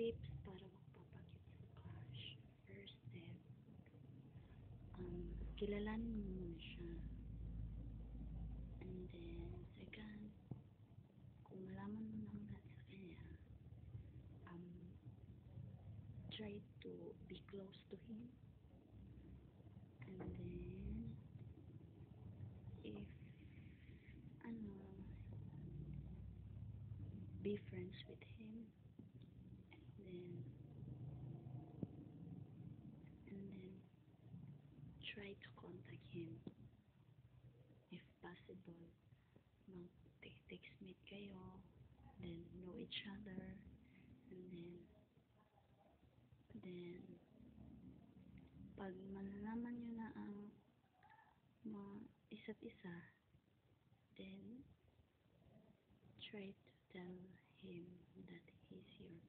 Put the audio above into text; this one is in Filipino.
tips para magpapakit sa crush. First step, kilalanin mo muna siya. And then, second, kung malaman mo na ang lahat sa kanya, try to be close to him. And then, if, be friends with him. And then try to contact him. If possible, mag-text meet kayo, then know each other, and then pag malalaman nyo na ang mga isa't isa, then try to tell him that he's your